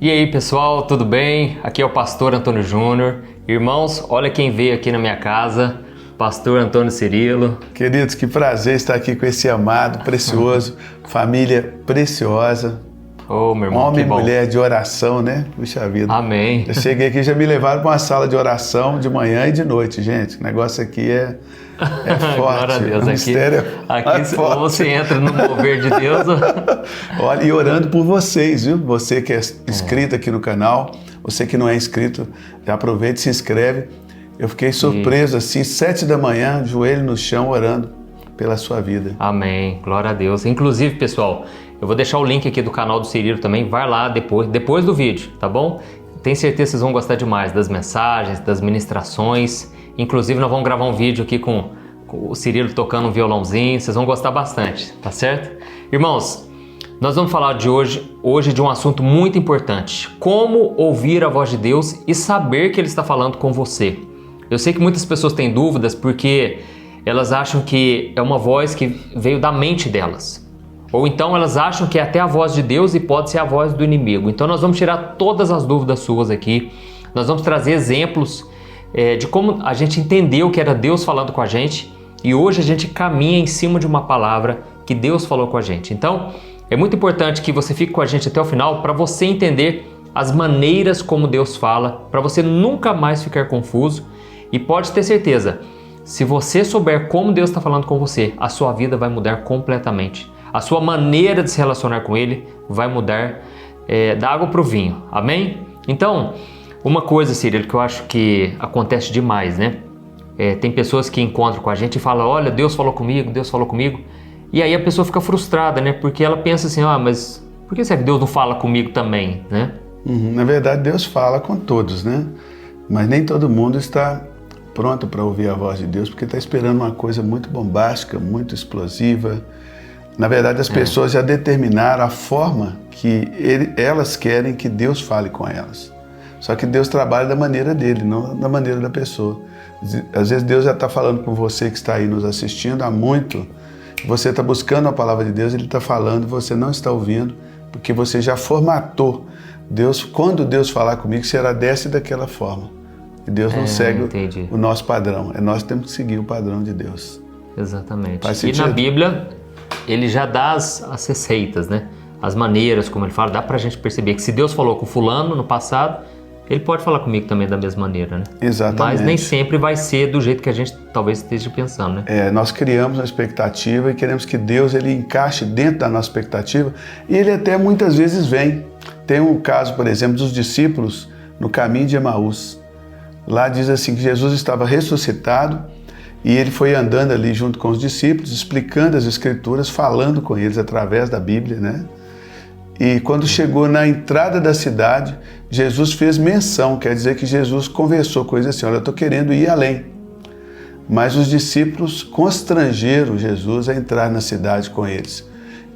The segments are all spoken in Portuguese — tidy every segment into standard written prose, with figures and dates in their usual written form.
E aí pessoal, tudo bem? Aqui é o Pastor Antônio Júnior. Irmãos, olha quem veio aqui na minha casa, Pastor Antônio Cirilo. Queridos, que prazer estar aqui com esse amado, precioso, família preciosa. Oh, meu irmão, homem e mulher de oração, né? Puxa vida. Amém. Eu cheguei aqui e já me levaram para uma sala de oração de manhã e de noite, gente. O negócio aqui é forte. Glória a Deus. O mistério aqui forte. você entra no mover de Deus. Olha, e orando por vocês, viu? Você que é inscrito aqui no canal, você que não é inscrito, já aproveita e se inscreve. Eu fiquei surpreso, assim, 7 da manhã, joelho no chão, orando pela sua vida. Amém. Glória a Deus. Inclusive, pessoal, eu vou deixar o link aqui do canal do Cirilo também. Vai lá depois do vídeo, tá bom? Tenho certeza que vocês vão gostar demais das mensagens, das ministrações. Inclusive, nós vamos gravar um vídeo aqui com o Cirilo tocando um violãozinho. Vocês vão gostar bastante, tá certo? Irmãos, nós vamos falar hoje de um assunto muito importante. Como ouvir a voz de Deus e saber que Ele está falando com você. Eu sei que muitas pessoas têm dúvidas porque elas acham que é uma voz que veio da mente delas. Ou então elas acham que é até a voz de Deus e pode ser a voz do inimigo. Então nós vamos tirar todas as dúvidas suas aqui. Nós vamos trazer exemplos de como a gente entendeu que era Deus falando com a gente. E hoje a gente caminha em cima de uma palavra que Deus falou com a gente. Então é muito importante que você fique com a gente até o final para você entender as maneiras como Deus fala, para você nunca mais ficar confuso. E pode ter certeza, se você souber como Deus está falando com você, a sua vida vai mudar completamente. A sua maneira de se relacionar com Ele vai mudar da água para o vinho. Amém? Então, uma coisa, Cirilo, que eu acho que acontece demais, né? Tem pessoas que encontram com a gente e falam, olha, Deus falou comigo, Deus falou comigo. E aí a pessoa fica frustrada, né? Porque ela pensa assim, mas por que será que Deus não fala comigo também, né? Na verdade, Deus fala com todos, né? Mas nem todo mundo está pronto para ouvir a voz de Deus, porque está esperando uma coisa muito bombástica, muito explosiva. Na verdade, as pessoas já determinaram a forma que elas querem que Deus fale com elas. Só que Deus trabalha da maneira dele, não da maneira da pessoa. Às vezes Deus já está falando com você que está aí nos assistindo há muito. Você está buscando a palavra de Deus, Ele está falando, você não está ouvindo, porque você já formatou. Deus, quando Deus falar comigo, será dessa e daquela forma. E Deus não segue o nosso padrão. Nós temos que seguir o padrão de Deus. Exatamente. E na Bíblia, Ele já dá as receitas, né? As maneiras, como Ele fala, dá pra gente perceber que se Deus falou com fulano no passado, Ele pode falar comigo também da mesma maneira, né? Exatamente. Mas nem sempre vai ser do jeito que a gente talvez esteja pensando, né? Nós criamos uma expectativa e queremos que Deus Ele encaixe dentro da nossa expectativa e Ele até muitas vezes vem. Tem um caso, por exemplo, dos discípulos no caminho de Emaús. Lá diz assim que Jesus estava ressuscitado e Ele foi andando ali junto com os discípulos, explicando as Escrituras, falando com eles através da Bíblia, né? E quando chegou na entrada da cidade, Jesus fez menção, quer dizer que Jesus conversou com eles assim, olha, eu estou querendo ir além. Mas os discípulos constrangeram Jesus a entrar na cidade com eles.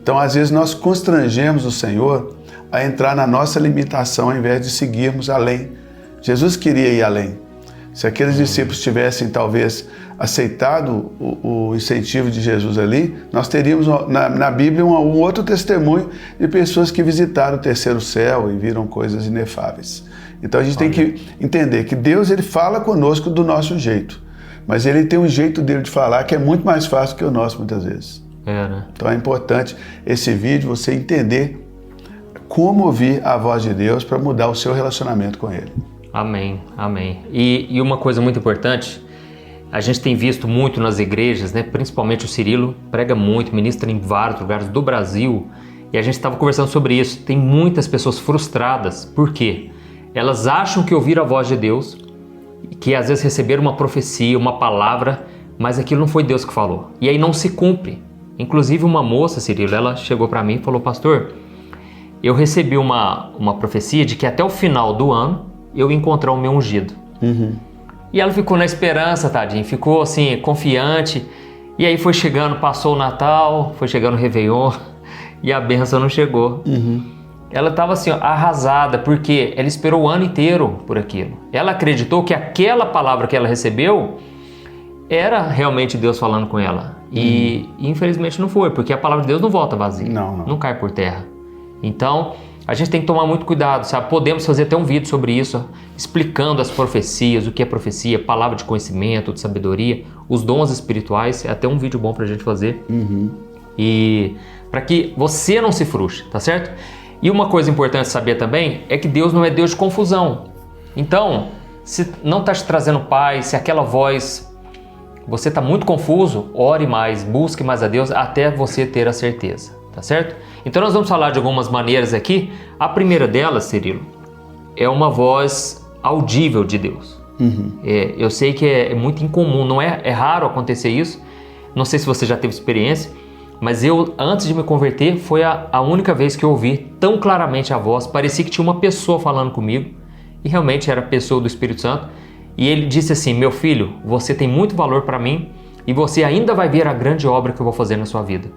Então, às vezes, nós constrangemos o Senhor a entrar na nossa limitação, ao invés de seguirmos além. Jesus queria ir além. Se aqueles discípulos tivessem, talvez, aceitado o incentivo de Jesus ali, nós teríamos na Bíblia um outro testemunho de pessoas que visitaram o terceiro céu e viram coisas inefáveis. Então a gente tem que entender que Deus Ele fala conosco do nosso jeito, mas Ele tem um jeito dele de falar que é muito mais fácil que o nosso muitas vezes. Né? Então é importante esse vídeo você entender como ouvir a voz de Deus para mudar o seu relacionamento com Ele. Amém, amém. E uma coisa muito importante, a gente tem visto muito nas igrejas, né? Principalmente o Cirilo prega muito, ministra em vários lugares do Brasil, e a gente estava conversando sobre isso. Tem muitas pessoas frustradas, por quê? Elas acham que ouviram a voz de Deus, que às vezes receberam uma profecia, uma palavra, mas aquilo não foi Deus que falou, e aí não se cumpre. Inclusive uma moça, Cirilo, ela chegou para mim e falou, pastor, eu recebi uma profecia de que até o final do ano eu encontrar o meu ungido. E ela ficou na esperança, tadinha, ficou assim, confiante. E aí foi chegando, passou o Natal, foi chegando o Réveillon e a bênção não chegou. Ela estava assim, ó, arrasada, porque ela esperou o ano inteiro por aquilo. Ela acreditou que aquela palavra que ela recebeu era realmente Deus falando com ela. E infelizmente não foi, porque a palavra de Deus não volta vazia. Não. Não cai por terra. Então, a gente tem que tomar muito cuidado, sabe? Podemos fazer até um vídeo sobre isso, explicando as profecias, o que é profecia, palavra de conhecimento, de sabedoria, os dons espirituais, é até um vídeo bom pra gente fazer. E para que você não se frustre, tá certo? E uma coisa importante saber também é que Deus não é Deus de confusão. Então, se não está te trazendo paz, se aquela voz, você está muito confuso, ore mais, busque mais a Deus até você ter a certeza, tá certo? Então nós vamos falar de algumas maneiras aqui. A primeira delas, Cirilo, é uma voz audível de Deus. Eu sei que é muito incomum, não é raro acontecer isso. Não sei se você já teve experiência, mas eu, antes de me converter, foi a única vez que eu ouvi tão claramente a voz. Parecia que tinha uma pessoa falando comigo, e realmente era a pessoa do Espírito Santo. E ele disse assim: meu filho, você tem muito valor para mim e você ainda vai ver a grande obra que eu vou fazer na sua vida.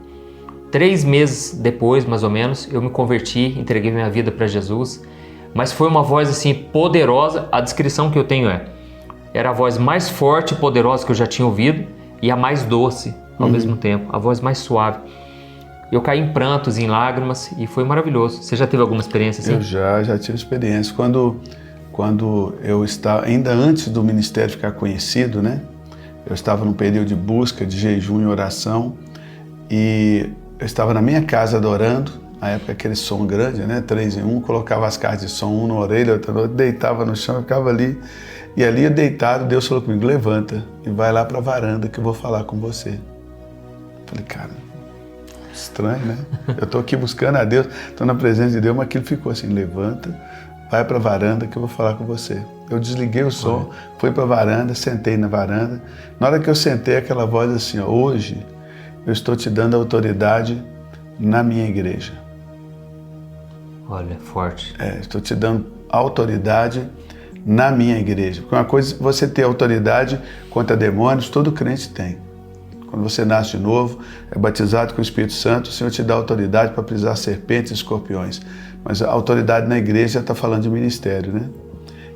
3 meses depois, mais ou menos, eu me converti, entreguei minha vida para Jesus, mas foi uma voz assim poderosa. A descrição que eu tenho era a voz mais forte e poderosa que eu já tinha ouvido e a mais doce ao mesmo tempo, a voz mais suave. Eu caí em prantos, em lágrimas, e foi maravilhoso. Você já teve alguma experiência assim? Eu já tive experiência. Quando eu estava, ainda antes do ministério ficar conhecido, né? Eu estava num período de busca, de jejum e oração, e eu estava na minha casa adorando, na época aquele som grande, né? 3 em 1, colocava as caixas de som, um na orelha, outro na outra, deitava no chão, ficava ali. E ali deitado, Deus falou comigo: levanta e vai lá para a varanda que eu vou falar com você. Falei: cara, estranho, né? Eu estou aqui buscando a Deus, estou na presença de Deus, mas aquilo ficou assim: levanta, vai para a varanda que eu vou falar com você. Eu desliguei o som, fui para a varanda, sentei na varanda. Na hora que eu sentei, aquela voz assim: ó, hoje eu estou te dando autoridade na minha igreja. Olha, forte. Estou te dando autoridade na minha igreja. Porque uma coisa é você ter autoridade contra demônios, todo crente tem. Quando você nasce de novo, é batizado com o Espírito Santo, o Senhor te dá autoridade para pisar serpentes e escorpiões. Mas a autoridade na igreja está falando de ministério, né?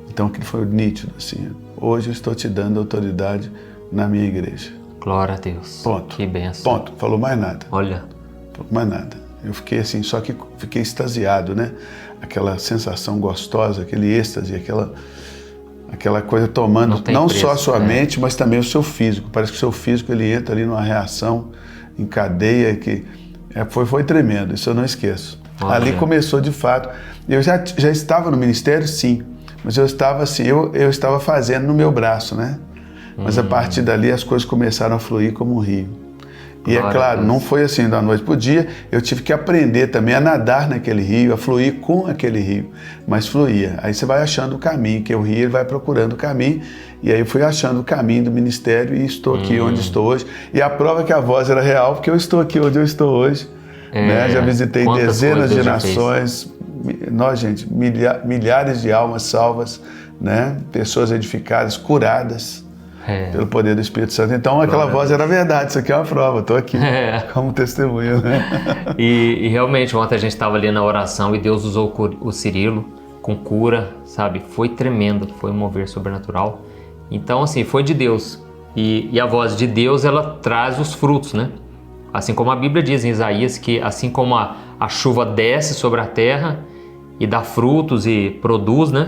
Então aquilo foi nítido, assim: hoje eu estou te dando autoridade na minha igreja. Glória a Deus. Ponto. Que benção. Ponto. Falou mais nada. Olha. Falou mais nada. Eu fiquei assim, só que fiquei extasiado, né? Aquela sensação gostosa, aquele êxtase, aquela coisa tomando não só a sua mente, mas também o seu físico. Parece que o seu físico ele entra ali numa reação em cadeia que foi tremendo, isso eu não esqueço. Olha. Ali começou de fato. Eu já estava no ministério, sim, mas eu estava assim, eu estava fazendo no meu braço, né? Mas a partir dali as coisas começaram a fluir como um rio. E é claro, não foi assim da noite para o dia, eu tive que aprender também a nadar naquele rio, a fluir com aquele rio, mas fluía. Aí você vai achando o caminho, que o rio ele vai procurando o caminho, e aí eu fui achando o caminho do ministério e estou aqui onde estou hoje. E a prova que a voz era real, porque eu estou aqui onde eu estou hoje. Né? Já visitei dezenas de nações, nós, gente, milhares de almas salvas, né? Pessoas edificadas, curadas. Pelo poder do Espírito Santo. Então aquela voz era verdade, isso aqui é uma prova, estou aqui como testemunha. Né? E realmente ontem a gente estava ali na oração e Deus usou o Cirilo com cura, sabe? Foi tremendo, foi um mover sobrenatural. Então assim, foi de Deus. E a voz de Deus, ela traz os frutos, né? Assim como a Bíblia diz em Isaías que assim como a chuva desce sobre a terra e dá frutos e produz, né?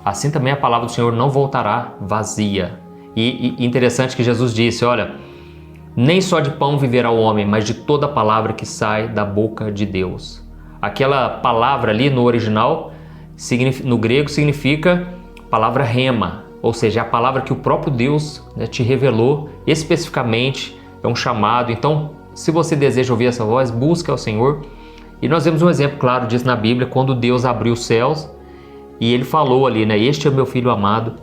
Assim também a palavra do Senhor não voltará vazia. E interessante que Jesus disse: olha, nem só de pão viverá o homem, mas de toda palavra que sai da boca de Deus. Aquela palavra ali no original, no grego, significa palavra rema, ou seja, a palavra que o próprio Deus, né, te revelou especificamente, é um chamado. Então, se você deseja ouvir essa voz, busque ao Senhor. E nós vemos um exemplo claro disso na Bíblia, quando Deus abriu os céus e Ele falou ali, né? Este é o meu Filho amado,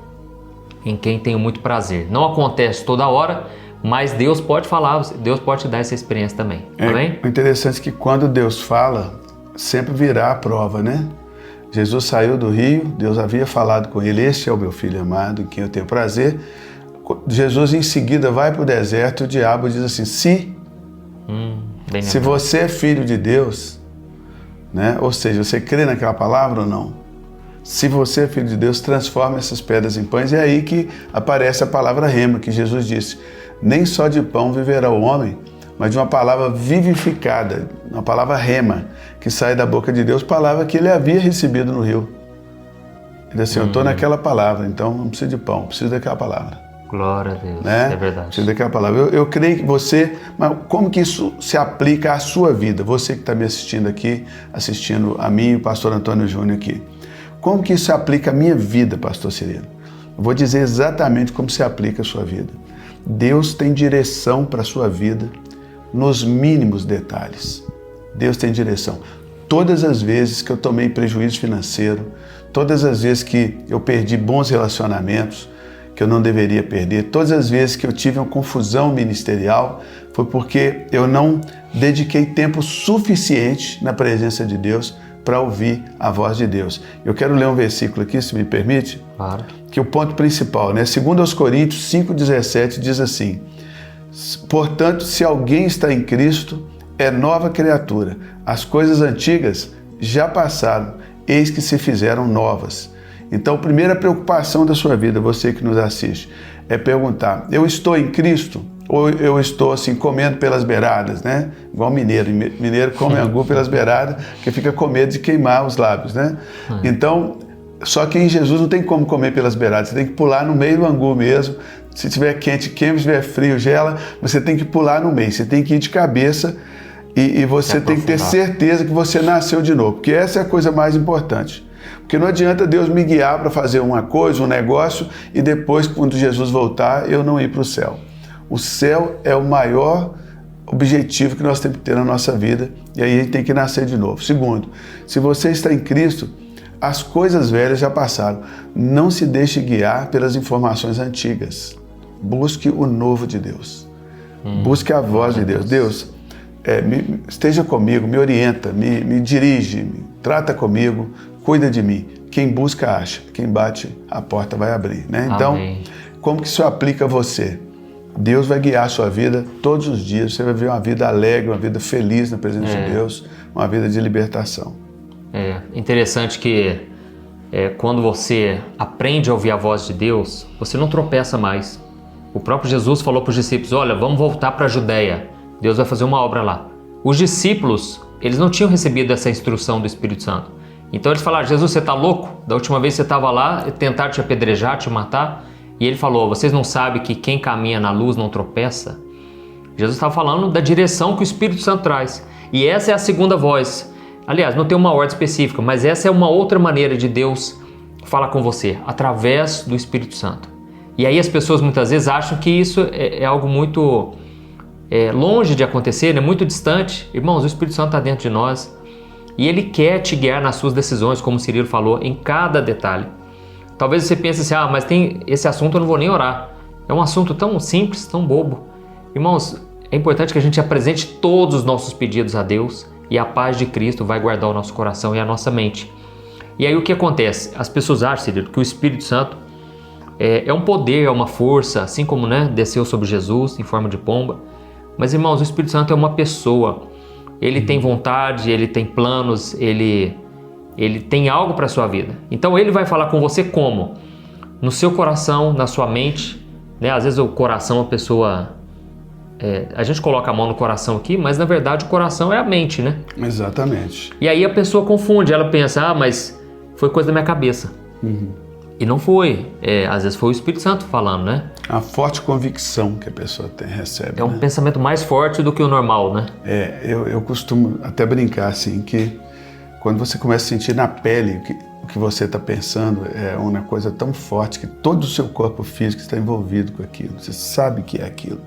em quem tenho muito prazer. Não acontece toda hora, mas Deus pode falar, Deus pode te dar essa experiência também. Amém? O interessante é que quando Deus fala, sempre virá a prova, né? Jesus saiu do rio, Deus havia falado com ele: este é o meu Filho amado, em quem eu tenho prazer. Jesus em seguida vai para o deserto e o diabo diz assim: se você é filho de Deus, né? Ou seja, você crê naquela palavra ou não? Se você é filho de Deus, transforma essas pedras em pães. E é aí que aparece a palavra rema, que Jesus disse: nem só de pão viverá o homem, mas de uma palavra vivificada, uma palavra rema, que sai da boca de Deus, palavra que ele havia recebido no rio. Ele disse assim, eu estou naquela palavra, então não preciso de pão, preciso daquela palavra. Glória a Deus, né? É verdade. Preciso daquela palavra. Eu creio que você, mas como que isso se aplica à sua vida? Você que está me assistindo aqui, assistindo a mim e o pastor Antônio Júnior aqui. Como que isso se aplica à minha vida, pastor Cirilo? Eu vou dizer exatamente como se aplica à sua vida. Deus tem direção para a sua vida nos mínimos detalhes. Deus tem direção. Todas as vezes que eu tomei prejuízo financeiro, todas as vezes que eu perdi bons relacionamentos, que eu não deveria perder, todas as vezes que eu tive uma confusão ministerial, foi porque eu não dediquei tempo suficiente na presença de Deus para ouvir a voz de Deus. Eu quero ler um versículo aqui, se me permite, Claro. que o ponto principal, né? 2 Coríntios 5,17 diz assim, portanto, se alguém está em Cristo, é nova criatura. As coisas antigas já passaram, eis que se fizeram novas. Então, a primeira preocupação da sua vida, você que nos assiste, é perguntar, eu estou em Cristo ou eu estou assim comendo pelas beiradas, né? Igual mineiro. Mineiro come angu pelas beiradas, que fica com medo de queimar os lábios, né? Então, só que em Jesus não tem como comer pelas beiradas, você tem que pular no meio do angu mesmo. Se estiver quente, queima, se estiver frio, gela, você tem que pular no meio, você tem que ir de cabeça e você tem que ter certeza que você nasceu de novo, porque essa é a coisa mais importante. Porque não adianta Deus me guiar para fazer uma coisa, um negócio, e depois, quando Jesus voltar, eu não ir para o céu. O céu é o maior objetivo que nós temos que ter na nossa vida, e aí a gente tem que nascer de novo. Segundo, se você está em Cristo, as coisas velhas já passaram. Não se deixe guiar pelas informações antigas. Busque o novo de Deus. Busque a voz de Deus. Deus, esteja comigo, me orienta, me dirige, trata comigo, cuida de mim. Quem busca, acha. Quem bate, a porta vai abrir, né? Então, como que isso aplica a você? Deus vai guiar a sua vida todos os dias. Você vai viver uma vida alegre, uma vida feliz na presença de Deus, uma vida de libertação. É interessante que quando você aprende a ouvir a voz de Deus, você não tropeça mais. O próprio Jesus falou para os discípulos, olha, vamos voltar para a Judéia. Deus vai fazer uma obra lá. Os discípulos, eles não tinham recebido essa instrução do Espírito Santo. Então eles falaram, Jesus, você está louco? Da última vez você estava lá, tentaram te apedrejar, te matar. E ele falou, vocês não sabem que quem caminha na luz não tropeça? Jesus estava falando da direção que o Espírito Santo traz. E essa é a segunda voz. Aliás, não tem uma ordem específica, mas essa é uma outra maneira de Deus falar com você, através do Espírito Santo. E aí as pessoas muitas vezes acham que isso é algo muito longe de acontecer, né? Muito distante. Irmãos, o Espírito Santo está dentro de nós e ele quer te guiar nas suas decisões, como o Cirilo falou, em cada detalhe. Talvez você pense assim, mas tem esse assunto eu não vou nem orar. É um assunto tão simples, tão bobo. Irmãos, é importante que a gente apresente todos os nossos pedidos a Deus e a paz de Cristo vai guardar o nosso coração e a nossa mente. E aí o que acontece? As pessoas acham, Cirilo, que o Espírito Santo é um poder, é uma força, assim como desceu sobre Jesus em forma de pomba. Mas, irmãos, o Espírito Santo é uma pessoa. Ele tem vontade, ele tem planos, ele tem algo para a sua vida. Então ele vai falar com você como? No seu coração, na sua mente. Né? Às vezes o coração, a pessoa... a gente coloca a mão no coração aqui, mas na verdade o coração é a mente, né? Exatamente. E aí a pessoa confunde, ela pensa, mas foi coisa da minha cabeça. E não foi. Às vezes foi o Espírito Santo falando, né? A forte convicção que a pessoa recebe. É um pensamento mais forte do que o normal, né? Eu costumo até brincar assim, que quando você começa a sentir na pele o que você está pensando, é uma coisa tão forte que todo o seu corpo físico está envolvido com aquilo. Você sabe que é aquilo.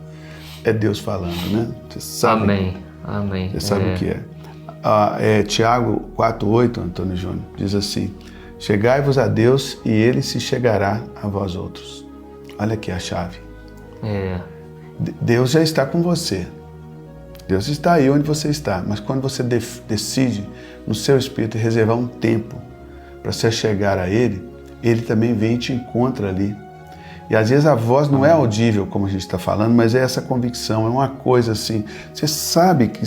É Deus falando, né? Você sabe. Amém. Amém. Você sabe o que é. Tiago 4,8, Antônio Júnior, diz assim, chegai-vos a Deus e Ele se chegará a vós outros. Olha aqui a chave. Deus já está com você. Deus está aí onde você está. Mas quando você decide no seu espírito reservar um tempo para se chegar a Ele, Ele também vem e te encontra ali. E às vezes a voz não é audível, como a gente está falando, mas é essa convicção, é uma coisa assim. Você sabe que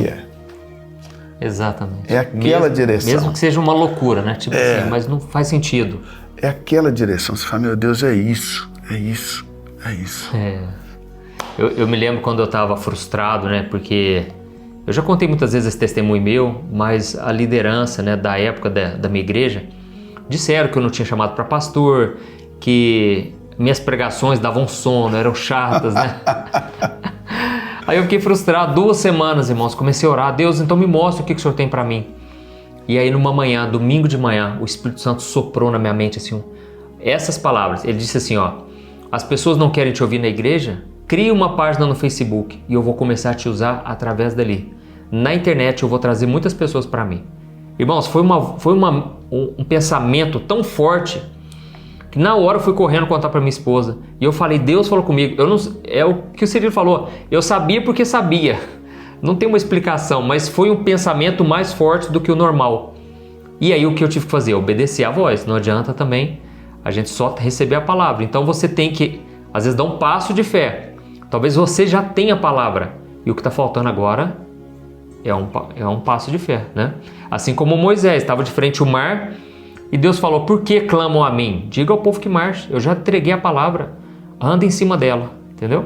é. Exatamente. É aquela direção. Mesmo que seja uma loucura, né? Tipo assim, mas não faz sentido. É aquela direção. Você fala, meu Deus, é isso. Eu me lembro quando eu estava frustrado, né? Porque eu já contei muitas vezes esse testemunho meu, mas a liderança, né, da época da minha igreja disseram que eu não tinha chamado para pastor, que minhas pregações davam sono, eram chatas, né? Aí eu fiquei frustrado 2 semanas, irmãos. Comecei a orar. Deus, então me mostra o que o Senhor tem para mim. E aí numa manhã, domingo de manhã, o Espírito Santo soprou na minha mente assim, essas palavras. Ele disse assim, ó: as pessoas não querem te ouvir na igreja? Crie uma página no Facebook e eu vou começar a te usar através dali. Na internet eu vou trazer muitas pessoas para mim. Irmãos, foi um pensamento tão forte que na hora eu fui correndo contar para minha esposa. E eu falei, Deus falou comigo. Eu não, é o que o Cirilo falou. Eu sabia porque sabia. Não tem uma explicação, mas foi um pensamento mais forte do que o normal. E aí o que eu tive que fazer? Obedecer a voz. Não adianta também a gente só receber a palavra. Então você tem que, às vezes, dar um passo de fé. Talvez você já tenha a palavra. E o que está faltando agora é um passo de fé, né? Assim como Moisés estava de frente ao mar e Deus falou, por que clamam a mim? Diga ao povo que marche, eu já entreguei a palavra, anda em cima dela, entendeu?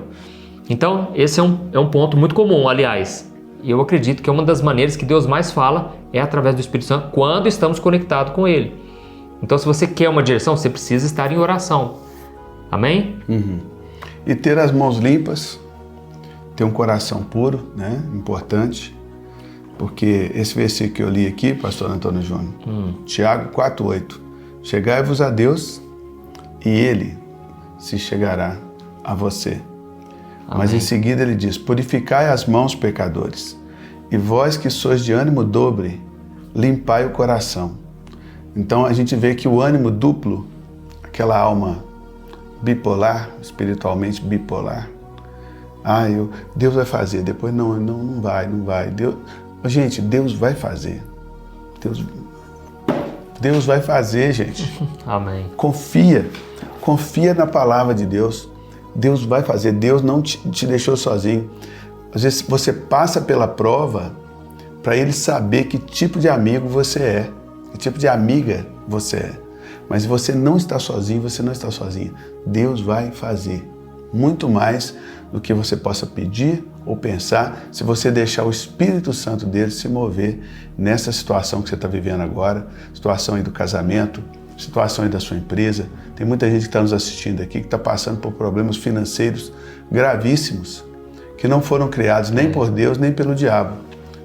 Então, esse é um ponto muito comum, aliás. E eu acredito que é uma das maneiras que Deus mais fala é através do Espírito Santo, quando estamos conectados com Ele. Então, se você quer uma direção, você precisa estar em oração. Amém? Uhum. E ter as mãos limpas, ter um coração puro, né? Importante. Porque esse versículo que eu li aqui, pastor Antônio Júnior, Tiago 4,8, chegai-vos a Deus e Ele se chegará a você. Amém. Mas em seguida ele diz, purificai as mãos, pecadores, e vós que sois de ânimo dobre, limpai o coração. Então a gente vê que o ânimo duplo, aquela alma bipolar, espiritualmente bipolar, Deus vai fazer, depois não vai. Gente, Deus vai fazer. Deus vai fazer, gente. Amém. Confia na palavra de Deus. Deus vai fazer. Deus não te deixou sozinho. Às vezes você passa pela prova para Ele saber que tipo de amigo você é, que tipo de amiga você é. Mas se você não está sozinho, você não está sozinha. Deus vai fazer muito mais do que você possa pedir ou pensar, se você deixar o Espírito Santo dele se mover nessa situação que você está vivendo agora, situação aí do casamento, situação aí da sua empresa. Tem muita gente que está nos assistindo aqui que está passando por problemas financeiros gravíssimos, que não foram criados nem por Deus, nem pelo diabo.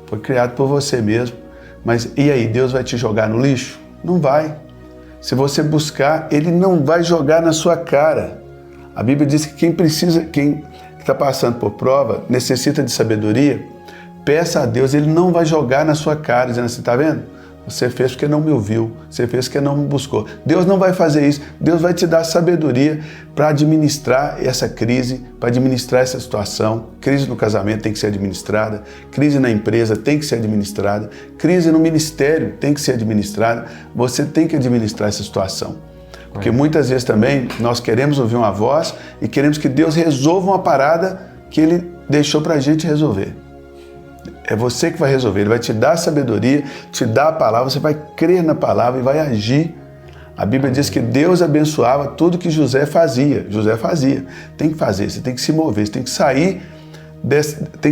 Foi criado por você mesmo. Mas e aí, Deus vai te jogar no lixo? Não vai. Se você buscar, Ele não vai jogar na sua cara. A Bíblia diz que quem está passando por prova, necessita de sabedoria, peça a Deus, Ele não vai jogar na sua cara, dizendo assim, está vendo? Você fez porque não me ouviu, você fez porque não me buscou. Deus não vai fazer isso, Deus vai te dar sabedoria para administrar essa crise, para administrar essa situação. Crise no casamento tem que ser administrada, crise na empresa tem que ser administrada, crise no ministério tem que ser administrada, você tem que administrar essa situação. Porque muitas vezes também nós queremos ouvir uma voz e queremos que Deus resolva uma parada que Ele deixou para a gente resolver. É você que vai resolver, Ele vai te dar a sabedoria, te dar a palavra, você vai crer na palavra e vai agir. A Bíblia diz que Deus abençoava tudo que José fazia. José fazia. Tem que fazer, você tem que se mover, você tem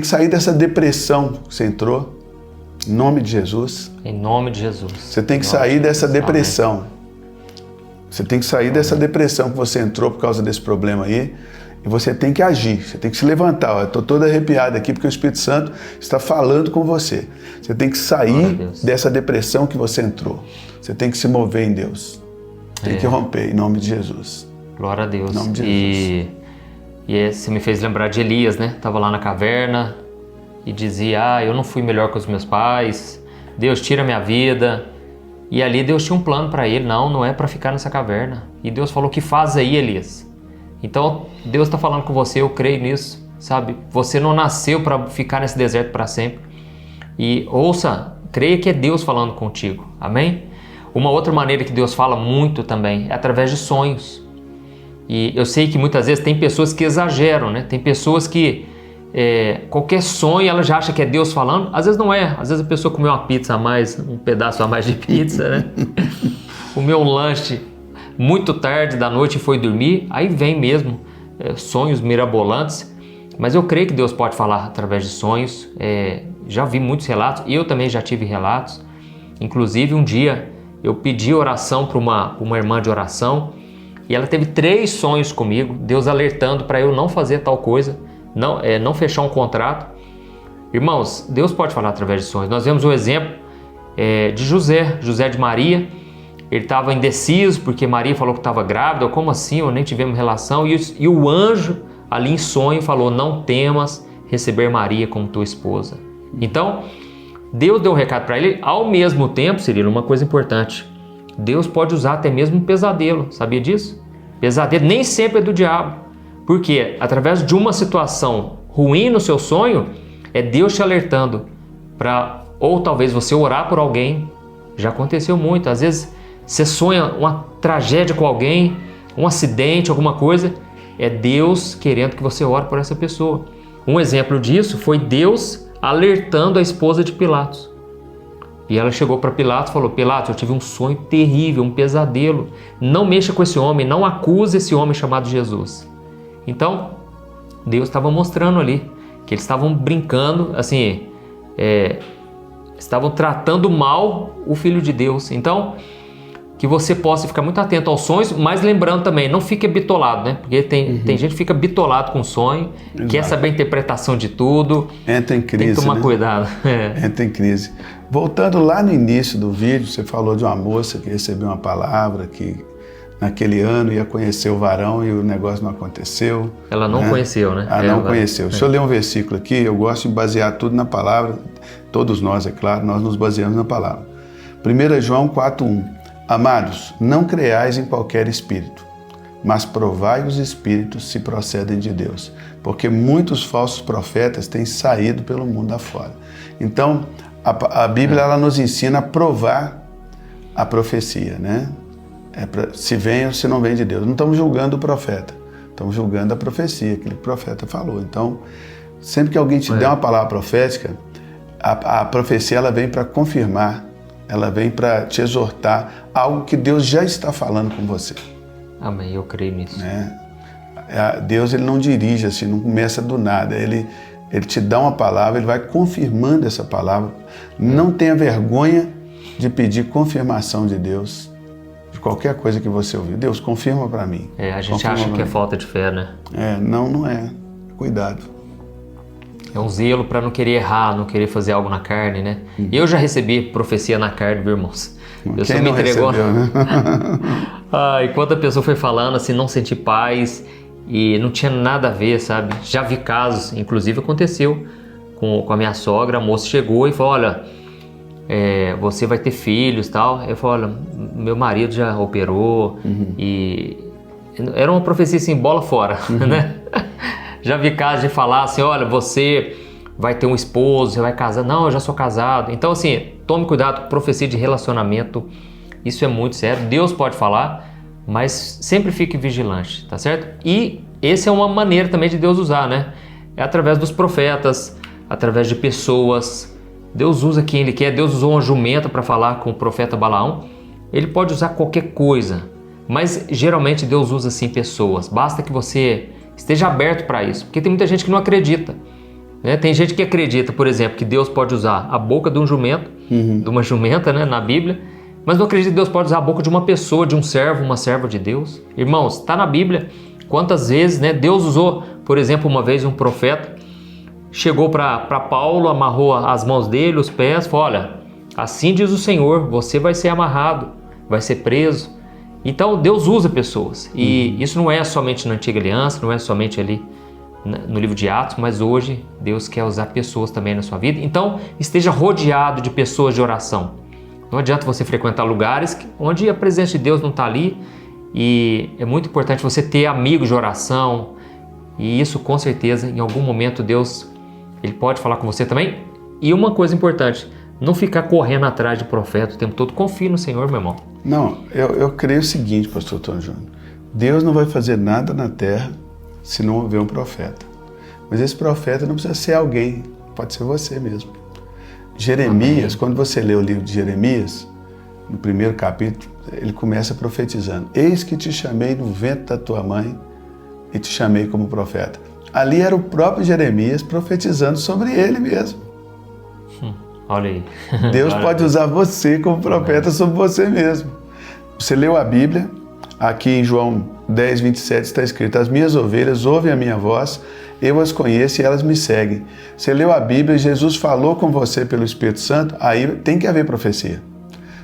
que sair dessa depressão que você entrou. Em nome de Jesus. Em nome de Jesus. Você tem que sair dessa depressão. Amém. Você tem que sair dessa depressão que você entrou por causa desse problema aí e você tem que agir, você tem que se levantar. Eu estou todo arrepiado aqui porque o Espírito Santo está falando com você. Você tem que sair dessa depressão que você entrou. Você tem que se mover em Deus. Tem que romper em nome de Jesus. Glória a Deus. Em nome de Jesus. E você me fez lembrar de Elias, né? Estava lá na caverna e dizia, eu não fui melhor que os meus pais, Deus tira minha vida. E ali Deus tinha um plano para ele, não é para ficar nessa caverna. E Deus falou, que faz aí, Elias? Então, Deus está falando com você, eu creio nisso, sabe? Você não nasceu para ficar nesse deserto para sempre. E ouça, creia que é Deus falando contigo, amém? Uma outra maneira que Deus fala muito também é através de sonhos. E eu sei que muitas vezes tem pessoas que exageram, né? Tem pessoas que qualquer sonho ela já acha que é Deus falando, às vezes não é, às vezes a pessoa comeu uma pizza a mais, um pedaço a mais de pizza, né? Comeu um lanche muito tarde da noite e foi dormir, aí vem mesmo sonhos mirabolantes, Mas eu creio que Deus pode falar através de sonhos. Já vi muitos relatos, eu também já tive relatos. Inclusive um dia eu pedi oração para uma irmã de oração e ela teve 3 sonhos comigo, Deus alertando para eu não fazer tal coisa, não fechar um contrato. Irmãos, Deus pode falar através de sonhos. Nós vemos um exemplo de José de Maria. Ele estava indeciso porque Maria falou que estava grávida. Como assim? Eu nem tivemos relação. E o anjo ali em sonho falou: não temas receber Maria como tua esposa. Então, Deus deu um recado para ele. Ao mesmo tempo, Cirilo, uma coisa importante: Deus pode usar até mesmo um pesadelo. Sabia disso? Pesadelo nem sempre é do diabo. Porque através de uma situação ruim no seu sonho, é Deus te alertando para, ou talvez você orar por alguém. Já aconteceu muito. Às vezes você sonha uma tragédia com alguém, um acidente, alguma coisa. É Deus querendo que você ore por essa pessoa. Um exemplo disso foi Deus alertando a esposa de Pilatos. E ela chegou para Pilatos e falou: Pilatos, eu tive um sonho terrível, um pesadelo. Não mexa com esse homem, não acuse esse homem chamado Jesus. Então, Deus estava mostrando ali que eles estavam brincando, assim, estavam tratando mal o Filho de Deus. Então, que você possa ficar muito atento aos sonhos, mas lembrando também, não fique bitolado, né? Porque tem gente que fica bitolado com sonho, quer saber a interpretação de tudo. Entra em crise, tem que tomar né? cuidado. Entra em crise. Voltando lá no início do vídeo, você falou de uma moça que recebeu uma palavra que naquele ano ia conhecer o varão e o negócio não aconteceu. Ela não conheceu, né? Ela não conheceu. Deixa eu ler um versículo aqui, eu gosto de basear tudo na palavra, todos nós, é claro, nós nos baseamos na palavra. 1 João 4:1. Amados, não creais em qualquer espírito, mas provai os espíritos se procedem de Deus, porque muitos falsos profetas têm saído pelo mundo afora. Então, a Bíblia ela nos ensina a provar a profecia, né? Se vem ou se não vem de Deus. Não estamos julgando o profeta, estamos julgando a profecia, aquele que o profeta falou. Então, sempre que alguém te der uma palavra profética, a profecia ela vem para confirmar, ela vem para te exortar algo que Deus já está falando com você. Amém, eu creio nisso. Deus ele não dirige assim, não começa do nada. Ele te dá uma palavra, ele vai confirmando essa palavra. Não tenha vergonha de pedir confirmação de Deus, de qualquer coisa que você ouvir. Deus, confirma para mim. A gente acha que é falta de fé, né? Não é. Cuidado. É um zelo para não querer errar, não querer fazer algo na carne, né? Eu já recebi profecia na carne, viu, irmãos? Deus Quem me não entregou, recebeu, né? Enquanto a pessoa foi falando, assim, não senti paz e não tinha nada a ver, sabe? Já vi casos, inclusive aconteceu com a minha sogra, a moça chegou e falou: olha, você vai ter filhos e tal. Eu falei: olha, meu marido já operou. E era uma profecia assim, bola fora, né? Já vi casos de falar assim: olha, você vai ter um esposo, você vai casar. Não, eu já sou casado. Então, assim, tome cuidado com profecia de relacionamento. Isso é muito sério. Deus pode falar, mas sempre fique vigilante, tá certo? E essa é uma maneira também de Deus usar, né? É através dos profetas, através de pessoas. Deus usa quem Ele quer. Deus usou uma jumenta para falar com o profeta Balaão. Ele pode usar qualquer coisa, mas geralmente Deus usa sim pessoas. Basta que você esteja aberto para isso, porque tem muita gente que não acredita, né? Tem gente que acredita, por exemplo, que Deus pode usar a boca de um jumento, de uma jumenta, né, na Bíblia, mas não acredita que Deus pode usar a boca de uma pessoa, de um servo, uma serva de Deus. Irmãos, está na Bíblia quantas vezes, né, Deus usou, por exemplo, uma vez um profeta chegou para Paulo, amarrou as mãos dele, os pés, falou: olha, assim diz o Senhor, você vai ser amarrado, vai ser preso. Então Deus usa pessoas, e isso não é somente na Antiga Aliança, não é somente ali no livro de Atos, mas hoje Deus quer usar pessoas também na sua vida. Então esteja rodeado de pessoas de oração. Não adianta você frequentar lugares onde a presença de Deus não está ali, e é muito importante você ter amigos de oração, e isso com certeza em algum momento Deus ele pode falar com você também. E uma coisa importante, não ficar correndo atrás de profeta o tempo todo. Confie no Senhor, meu irmão. Não, eu creio o seguinte, pastor Antônio Júnior. Deus não vai fazer nada na terra se não houver um profeta. Mas esse profeta não precisa ser alguém, pode ser você mesmo. Jeremias, quando você lê o livro de Jeremias, no primeiro capítulo, ele começa profetizando: eis que te chamei no ventre da tua mãe e te chamei como profeta. Ali era o próprio Jeremias profetizando sobre ele mesmo. Olha aí. Deus pode usar você como profeta sobre você mesmo. Você leu a Bíblia, aqui em João 10, 27 está escrito: as minhas ovelhas ouvem a minha voz, eu as conheço e elas me seguem. Você leu a Bíblia, Jesus falou com você pelo Espírito Santo, aí tem que haver profecia.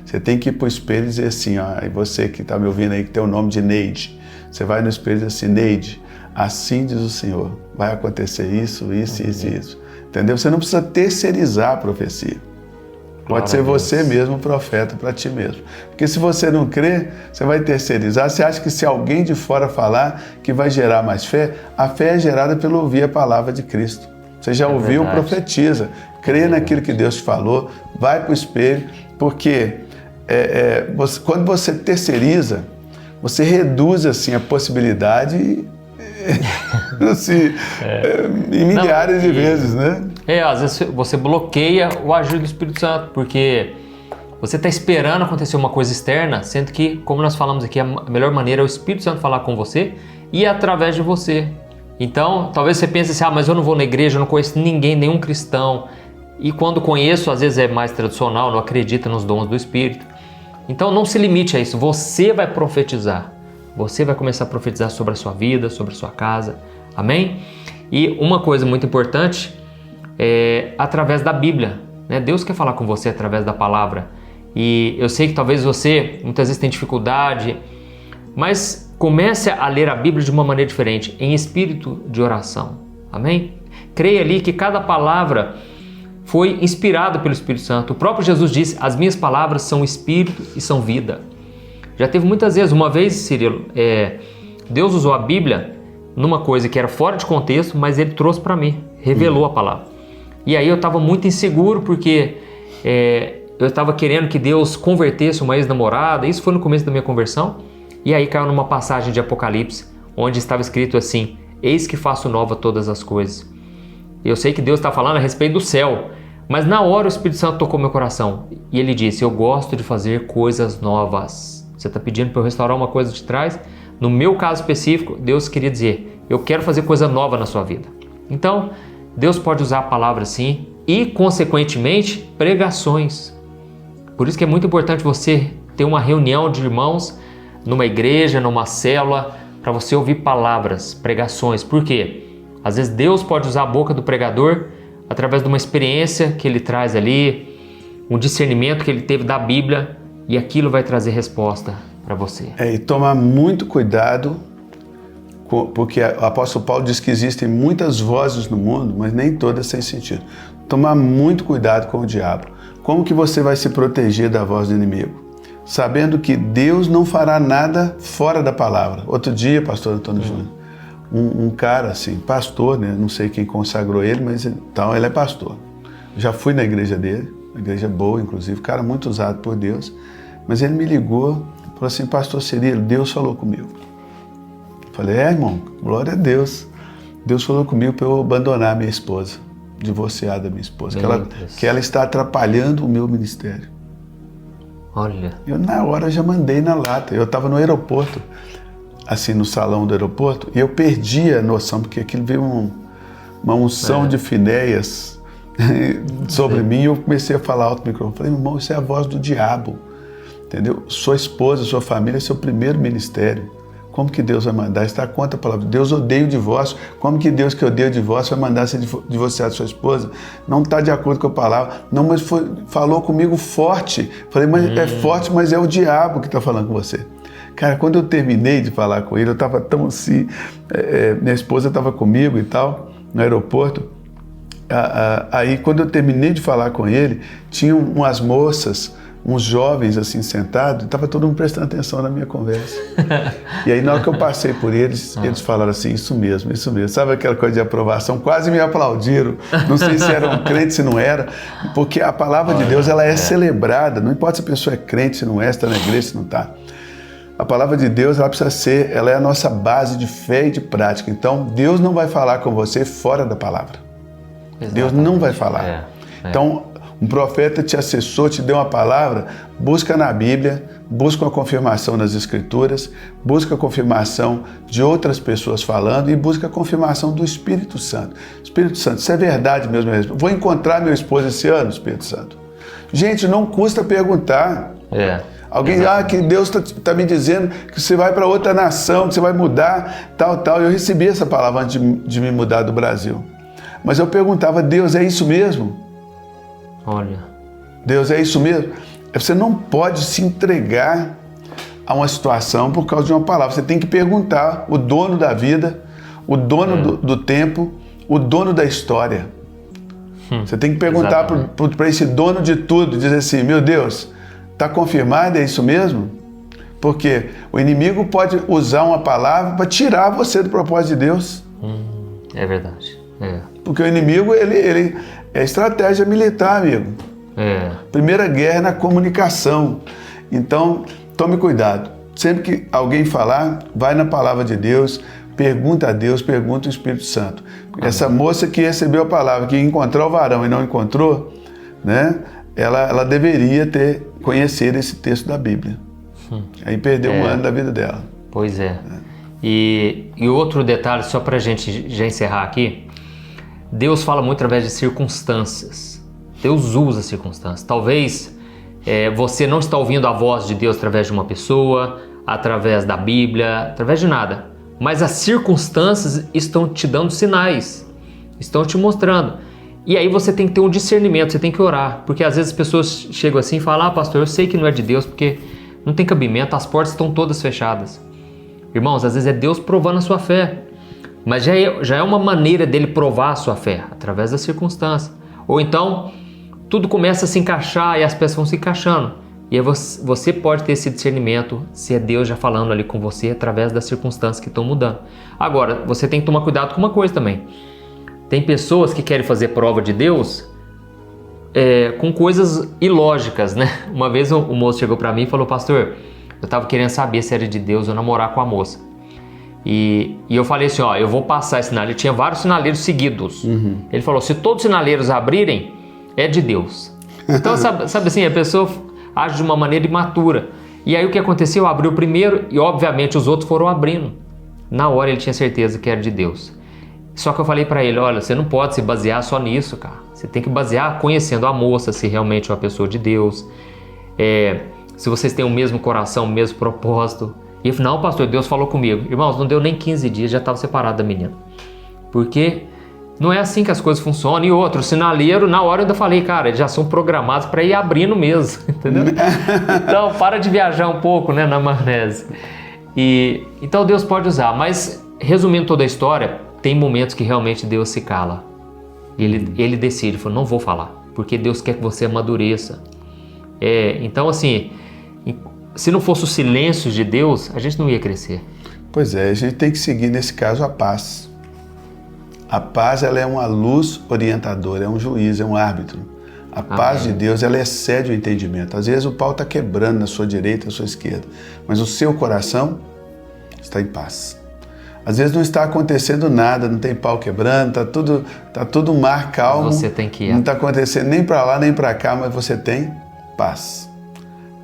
Você tem que ir para o espelho e dizer assim, ó, e você que está me ouvindo aí, que tem o nome de Neide, você vai no espelho e diz assim: Neide, assim diz o Senhor, vai acontecer isso, isso, isso e isso. Entendeu? Você não precisa terceirizar a profecia. Pode ser você mesmo profeta para ti mesmo. Porque se você não crê, você vai terceirizar. Você acha que se alguém de fora falar que vai gerar mais fé? A fé é gerada pelo ouvir a palavra de Cristo. Você já ouviu, profetiza. Crê naquilo que Deus te falou, vai para o espelho, porque quando você terceiriza, você reduz assim, a possibilidade assim, em milhares de vezes, né? Às vezes você bloqueia o agir do Espírito Santo, porque você está esperando acontecer uma coisa externa, sendo que, como nós falamos aqui, a melhor maneira é o Espírito Santo falar com você e através de você. Então, talvez você pense assim, mas eu não vou na igreja, eu não conheço ninguém, nenhum cristão. E quando conheço, às vezes é mais tradicional, não acredita nos dons do Espírito. Então, não se limite a isso, você vai profetizar. Você vai começar a profetizar sobre a sua vida, sobre a sua casa. Amém? E uma coisa muito importante é através da Bíblia, né? Deus quer falar com você através da palavra. E eu sei que talvez você muitas vezes tem dificuldade, mas comece a ler a Bíblia de uma maneira diferente, em espírito de oração. Amém? Creia ali que cada palavra foi inspirada pelo Espírito Santo. O próprio Jesus disse: as minhas palavras são espírito e são vida. Já teve muitas vezes, uma vez, Cirilo, Deus usou a Bíblia numa coisa que era fora de contexto, mas Ele trouxe para mim, revelou a palavra. E aí eu estava muito inseguro, porque eu estava querendo que Deus convertesse uma ex-namorada. Isso foi no começo da minha conversão. E aí caiu numa passagem de Apocalipse, onde estava escrito assim: eis que faço nova todas as coisas. Eu sei que Deus está falando a respeito do céu, mas na hora o Espírito Santo tocou meu coração. E Ele disse: eu gosto de fazer coisas novas. Você está pedindo para eu restaurar uma coisa de trás? No meu caso específico, Deus queria dizer: eu quero fazer coisa nova na sua vida. Então, Deus pode usar a palavra sim e, consequentemente, pregações. Por isso que é muito importante você ter uma reunião de irmãos numa igreja, numa célula, para você ouvir palavras, pregações. Por quê? Às vezes Deus pode usar a boca do pregador através de uma experiência que ele traz ali, um discernimento que ele teve da Bíblia, e aquilo vai trazer resposta para você. E tomar muito cuidado, porque o apóstolo Paulo diz que existem muitas vozes no mundo, mas nem todas têm sentido. Tomar muito cuidado com o diabo. Como que você vai se proteger da voz do inimigo? Sabendo que Deus não fará nada fora da palavra. Outro dia, pastor Antônio Júnior, um cara assim, pastor, né? Não sei quem consagrou ele, mas então ele é pastor. Já fui na igreja dele, uma igreja boa, inclusive, cara muito usado por Deus. Mas ele me ligou, falou assim: pastor Cirilo, Deus falou comigo. Falei: irmão, glória a Deus. Deus falou comigo para eu abandonar minha esposa, divorciar da minha esposa, que ela está atrapalhando o meu ministério. Olha. Eu na hora já mandei na lata. Eu estava no aeroporto, assim, no salão do aeroporto, e eu perdi a noção, porque aquilo veio uma unção de Finéias sobre mim, e eu comecei a falar alto no microfone. Falei: irmão, isso é a voz do diabo. Entendeu? Sua esposa, sua família é seu primeiro ministério. Como que Deus vai mandar? Está contra a palavra. Deus odeia o divórcio. Como que Deus, que odeia o divórcio, vai mandar você divorciar de sua esposa? Não está de acordo com a palavra. Não, mas falou comigo forte. Falei: mas é forte, mas é o diabo que está falando com você. Cara, quando eu terminei de falar com ele, eu estava tão assim, minha esposa estava comigo e tal, no aeroporto. Aí, quando eu terminei de falar com ele, tinham umas moças, uns jovens assim sentados, estava todo mundo prestando atenção na minha conversa. E aí, na hora que eu passei por eles, eles falaram assim: isso mesmo, isso mesmo. Sabe aquela coisa de aprovação? Quase me aplaudiram. Não sei se eram crentes, se não era, porque a palavra de Deus, ela é celebrada. Não importa se a pessoa é crente, se não é, se está na igreja, se não está. A palavra de Deus, ela precisa ser, ela é a nossa base de fé e de prática. Então, Deus não vai falar com você fora da palavra. Exatamente. Deus não vai falar. Então, um profeta te acessou, te deu uma palavra, busca na Bíblia, buscam a confirmação nas Escrituras, buscam a confirmação de outras pessoas falando e buscam a confirmação do Espírito Santo. Espírito Santo, isso é verdade mesmo? Vou encontrar meu esposo esse ano, Espírito Santo? Gente, não custa perguntar. Alguém, que Deus está me dizendo que você vai para outra nação, que você vai mudar, tal. Eu recebi essa palavra antes de me mudar do Brasil. Mas eu perguntava, Deus, é isso mesmo? Olha. Deus, é isso mesmo? Você não pode se entregar a uma situação por causa de uma palavra. Você tem que perguntar o dono da vida, o dono do tempo, o dono da história. Você tem que perguntar para esse dono de tudo, dizer assim, meu Deus, está confirmado, é isso mesmo? Porque o inimigo pode usar uma palavra para tirar você do propósito de Deus. É verdade. Porque o inimigo, ele é estratégia militar, amigo. Primeira guerra é na comunicação. Então, tome cuidado. Sempre que alguém falar, vai na palavra de Deus, pergunta a Deus, pergunta o Espírito Santo. Essa moça que recebeu a palavra, que encontrou o varão e não encontrou, né? Ela deveria conhecer esse texto da Bíblia. Aí perdeu um ano da vida dela. Pois é. E outro detalhe, só para a gente já encerrar aqui, Deus fala muito através de circunstâncias. Deus usa circunstâncias. Talvez você não está ouvindo a voz de Deus através de uma pessoa, através da Bíblia, através de nada. Mas as circunstâncias estão te dando sinais, estão te mostrando. E aí você tem que ter um discernimento, você tem que orar. Porque às vezes as pessoas chegam assim e falam, pastor, eu sei que não é de Deus, porque não tem cabimento, as portas estão todas fechadas. Irmãos, às vezes é Deus provando a sua fé. Mas já é uma maneira dele provar a sua fé, através das circunstâncias. Ou então, tudo começa a se encaixar e as peças vão se encaixando. E aí você pode ter esse discernimento se é Deus já falando ali com você através das circunstâncias que estão mudando. Agora, você tem que tomar cuidado com uma coisa também. Tem pessoas que querem fazer prova de Deus com coisas ilógicas, né? Uma vez o moço chegou para mim e falou, pastor, eu estava querendo saber se era de Deus eu namorar com a moça. E eu falei assim, eu vou passar esse sinaleiro. Tinha vários sinaleiros seguidos. Ele falou, se todos os sinaleiros abrirem, é de Deus. Então, sabe assim, a pessoa age de uma maneira imatura. E aí o que aconteceu? Abriu o primeiro e obviamente os outros foram abrindo. Na hora ele tinha certeza que era de Deus. Só que eu falei para ele, olha, você não pode se basear só nisso, cara. Você tem que basear conhecendo a moça, se realmente é uma pessoa de Deus. Se vocês têm o mesmo coração, o mesmo propósito. E ele falou, não, pastor, Deus falou comigo. Irmãos, não deu nem 15 dias, já estava separado da menina. Porque não é assim que as coisas funcionam. E outro, sinaleiro, na hora eu ainda falei, cara, eles já são programados para ir abrindo mesmo, entendeu? Então, para de viajar um pouco, né, na maionese. Então Deus pode usar, mas resumindo toda a história, tem momentos que realmente Deus se cala. Ele decide, falou, não vou falar, porque Deus quer que você amadureça. Então, assim, se não fosse o silêncio de Deus, a gente não ia crescer. Pois é, a gente tem que seguir, nesse caso, a paz. A paz, ela é uma luz orientadora, é um juiz, é um árbitro. A paz de Deus, ela excede o entendimento. Às vezes o pau está quebrando na sua direita, na sua esquerda, mas o seu coração está em paz. Às vezes não está acontecendo nada, não tem pau quebrando, está tudo um mar calmo. Você tem que ir. Não está acontecendo nem para lá nem para cá, mas você tem paz.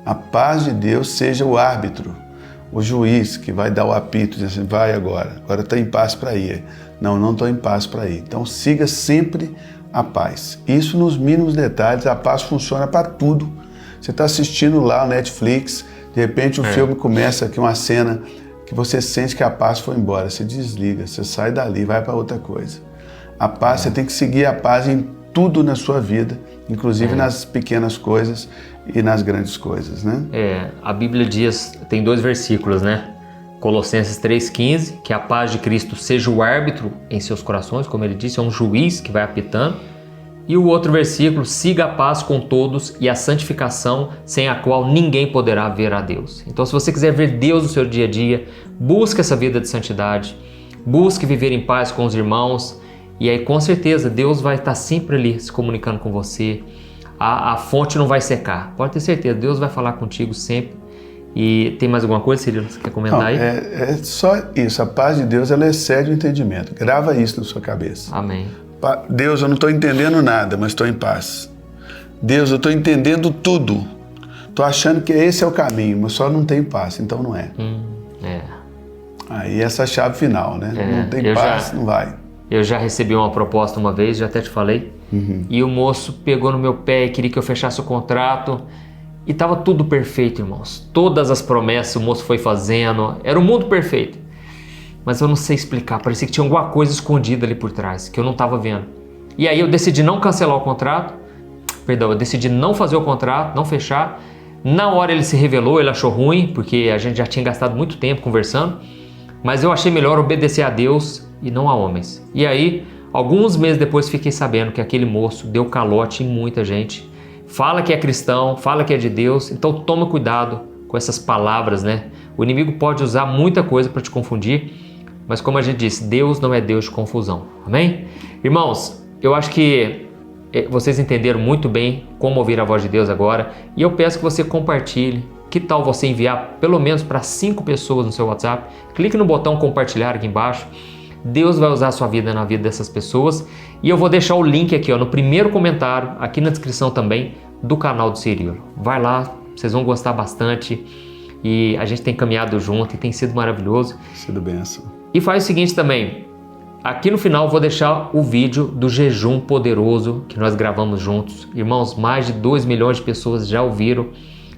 A paz de Deus seja o árbitro, o juiz que vai dar o apito, diz assim, vai agora está em paz para ir. Não estou em paz para ir. Então siga sempre a paz. Isso nos mínimos detalhes, a paz funciona para tudo. Você está assistindo lá o Netflix, de repente o filme começa aqui uma cena que você sente que a paz foi embora, você desliga, você sai dali, vai para outra coisa. A paz, você tem que seguir a paz em tudo na sua vida, inclusive nas pequenas coisas e nas grandes coisas, né? A Bíblia diz, tem 2 versículos, né? Colossenses 3,15, que a paz de Cristo seja o árbitro em seus corações, como ele disse, é um juiz que vai apitando. E o outro versículo, siga a paz com todos e a santificação, sem a qual ninguém poderá ver a Deus. Então, se você quiser ver Deus no seu dia a dia, busque essa vida de santidade, busque viver em paz com os irmãos, e aí com certeza Deus vai estar sempre ali se comunicando com você, a fonte não vai secar, pode ter certeza, Deus vai falar contigo sempre. E tem mais alguma coisa, Cirilo, você quer comentar aí? É só isso, a paz de Deus, ela excede o entendimento, grava isso na sua cabeça. Amém. Deus, eu não estou entendendo nada, mas estou em paz. Deus, eu estou entendendo tudo, tô achando que esse é o caminho, mas só não tem paz, então não é. É. Aí essa é a chave final, né? Não tem paz, não vai. Eu já recebi uma proposta uma vez, já até te falei, e o moço pegou no meu pé e queria que eu fechasse o contrato, e tava tudo perfeito, irmãos. Todas as promessas o moço foi fazendo, era o mundo perfeito. Mas eu não sei explicar, parecia que tinha alguma coisa escondida ali por trás, que eu não tava vendo. E aí eu decidi não cancelar o contrato, eu decidi não fazer o contrato, não fechar. Na hora ele se revelou, ele achou ruim, porque a gente já tinha gastado muito tempo conversando, mas eu achei melhor obedecer a Deus e não a homens. E aí, alguns meses depois fiquei sabendo que aquele moço deu calote em muita gente. Fala que é cristão, fala que é de Deus, então toma cuidado com essas palavras, né? O inimigo pode usar muita coisa para te confundir, mas como a gente disse, Deus não é Deus de confusão, amém? Irmãos, eu acho que vocês entenderam muito bem como ouvir a voz de Deus agora, e eu peço que você compartilhe. Que tal você enviar pelo menos para 5 pessoas no seu WhatsApp? Clique no botão compartilhar aqui embaixo. Deus vai usar a sua vida na vida dessas pessoas. E eu vou deixar o link aqui no primeiro comentário, aqui na descrição também, do canal do Cirilo. Vai lá, vocês vão gostar bastante. E a gente tem caminhado junto e tem sido maravilhoso. Sido bênção. E faz o seguinte também, aqui no final vou deixar o vídeo do jejum poderoso que nós gravamos juntos. Irmãos, mais de 2 milhões de pessoas já ouviram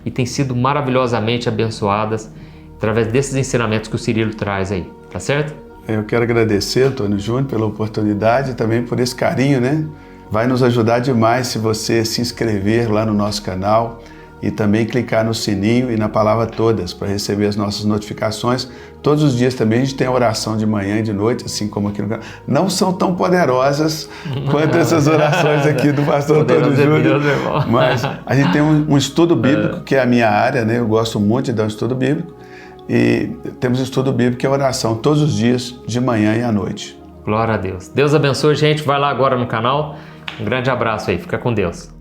e têm sido maravilhosamente abençoadas através desses ensinamentos que o Cirilo traz aí, tá certo? Eu quero agradecer, Antônio Júnior, pela oportunidade e também por esse carinho, né? Vai nos ajudar demais se você se inscrever lá no nosso canal e também clicar no sininho e na palavra todas para receber as nossas notificações. Todos os dias também a gente tem a oração de manhã e de noite, assim como aqui no canal. Não são tão poderosas quanto essas orações aqui do pastor Antônio Júnior, mas a gente tem um estudo bíblico, que é a minha área, né? Eu gosto muito de dar um estudo bíblico. E temos estudo bíblico que é oração todos os dias, de manhã e à noite. Glória a Deus. Deus abençoe, gente. Vai lá agora no canal. Um grande abraço aí. Fica com Deus.